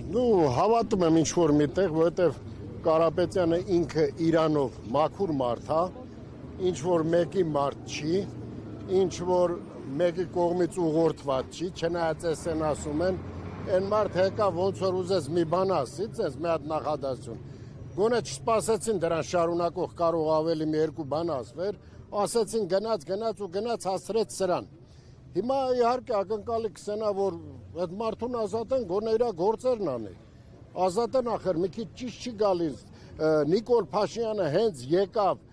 Դու հավատում եմ ինչ-որ միտեղ, որովհետև Կարապետյանը ինքը Իրանով մաքուր մարդ է, ինչ-որ մեկի մարդ չի, ինչ-որ մեկի կողմից ուղղորդված չի, չնայած էսեն ասում են, այն մարդ հեկա ոնց որ ուզես մի բան ասի, ցես մի հատ նախադասություն։ Գոնե չսպասեցին դրան շարունակող կարող ավելի մի երկու բան ասվեր, ասեցին գնաց հասցրեց սրան։ Հիմա իհարկե ակնկալի կսենա, որ այդ մարդուն ազատեն, գոնե իր գործերն անի։ Ազատեն ախր մի քիչ ճիշտ չի գալիս։ Նիկոլ Փաշինյանը հենց եկավ,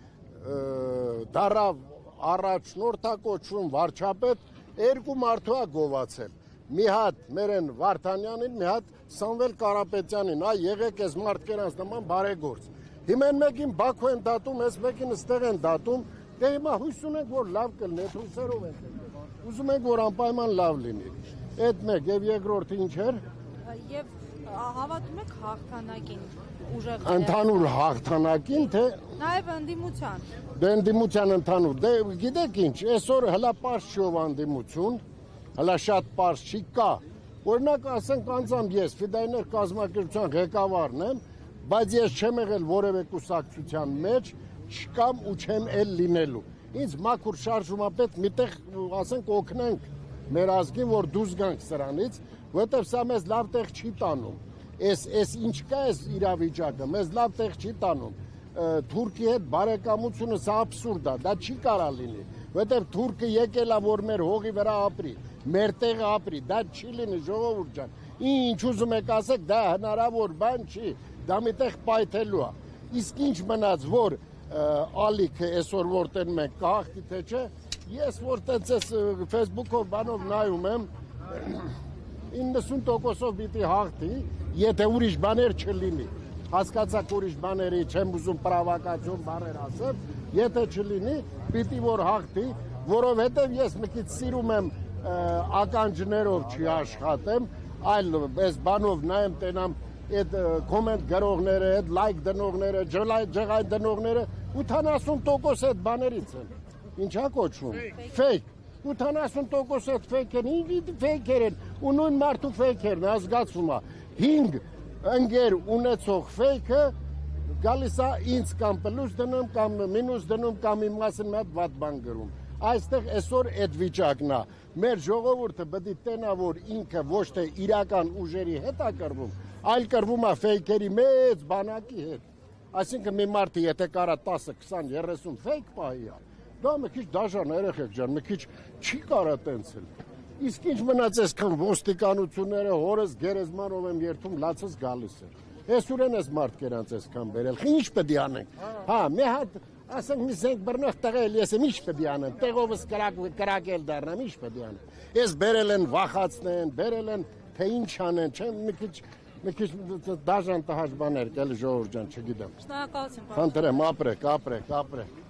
դարավ առաջնորդակոչվում վարչապետ, երկու մարդու է գովացել։ Մի հատ մերեն Վարդանյանին, մի հատ Սամվել Կարապետյանին, եղեք այս մարդկանց նման բարեգործ։ Հիմա մեկին Բաքու են դատում, այս մեկին ստեղ են դատում, դե հիմա հույս ունենք, որ լավ կլինի, այդ հույսերով են։ Ուզում ենք, որ անպայման լավ լինի։ Այդ մեկ եւ երկրորդը ինչ էր։ Եվ հավատում եք հաղթանակին ուժեղ։ Ընդհանուր հաղթանակին, թե Նաեւ ընդդիմության։ Դե ընդդիմության ընդհանուր։ Դե գիտեք ինչ, այսօր հլա պարզ չի ով ընդդիմություն, հլա շատ պարզ չի կա։ Օրինակ ասենք անձամբ ես Ֆիդայներ կազմակերպության ղեկավարն եմ, բայց ես չեմ եղել որևէ կուսակցության մեջ, չկամ ու չեմ էլ լինելու։ Ինձ մաքուր շարժումա պետք միտեղ ասենք օգնենք մեր ազգին, որ դուրս գանք սրանից, որովհետև սա մեզ լավ տեղ չի տանում։ Այս ինչ կա այս իրավիճակը, մեզ լավ տեղ չի տանում։ Թուրքի հետ բարեկամությունը սա աբսուրդ է, դա չի կարա լինի, որովհետև թուրքը եկել է որ մեր հողի վրա ապրի, մեր տեղը ապրի, դա չի լինի ժողովուրդ ջան։ Ինչ ուզում եք ասեք, դա հնարավոր բան չի, դա միտեղ պայթելու է։ Իսկ ինչ մնաց, որ ալիքը այսօր որ տենում ենք կահաղթի թե չէ, ես որ տենց ես Facebook-ով բանով նայում եմ 90%-ով պիտի հաղթի, եթե ուրիշ բաներ չլինի։ Հասկացաք ուրիշ բաների չեմ ուզում պրովոկացիոն բառեր ասել, եթե չլինի, պիտի որ հաղթի, որովհետև ես մի քիչ սիրում եմ ականջներով չի աշխատեմ, այլ այս բանով նայեմ տենամ այդ կոմենտ գրողները, այդ լայք դնողները, ջղայն դնողները 80% այդ բաներից են։ Ինչա կոչվում։ Ֆեյք։ 80% այդ ֆեյքերն, ինչ ֆեյքեր են, ու նույն մարդու ֆեյքերն ազգացվում է։ 5 ընկեր ունեցող ֆեյքը գալիս է ինձ կամ պլյուս դնում, կամ մինուս դնում, կամ իմ մասին մի հատ վատ բան գրում։ Այստեղ այսօր այդ վիճակն է։ Մեր ժողովուրդը պետք է տենա, որ ինքը ոչ թե իրական ուժերի հետ է կռվում, այլ կռվում է ֆեյքերի մեծ բանակի հետ։ Այսինքն մի մարդը եթե կարա 10, 20, 30 ֆեյք պահի, դա մի քիչ դաժան երեխեք ջան, մի քիչ չի կարա տենցել։ Իսկ ինչ մնաց այսքան ոստիկանությունները հորս գերեզմանով եմ երթում լացս գալիս է։ Այսուրեն այս մարդկերանց այսքան բերել։ Ինչ պետք է անենք։ Հա, մի հատ ասենք մի զենք բռնող տղել ես եմ ինչ պետք է անեմ։ Տեղովս կրակել դառնամ ինչ պետք է անեմ։ Ես բերել են վախացնեն, բերել են թե ինչ անեն, չէ՞ մի քիչ դաժան տհաճ բաներ, էլի ժողովուրդ ջան, չգիտեմ։ Շնորհակալություն։ Խնդրեմ, ապրեք։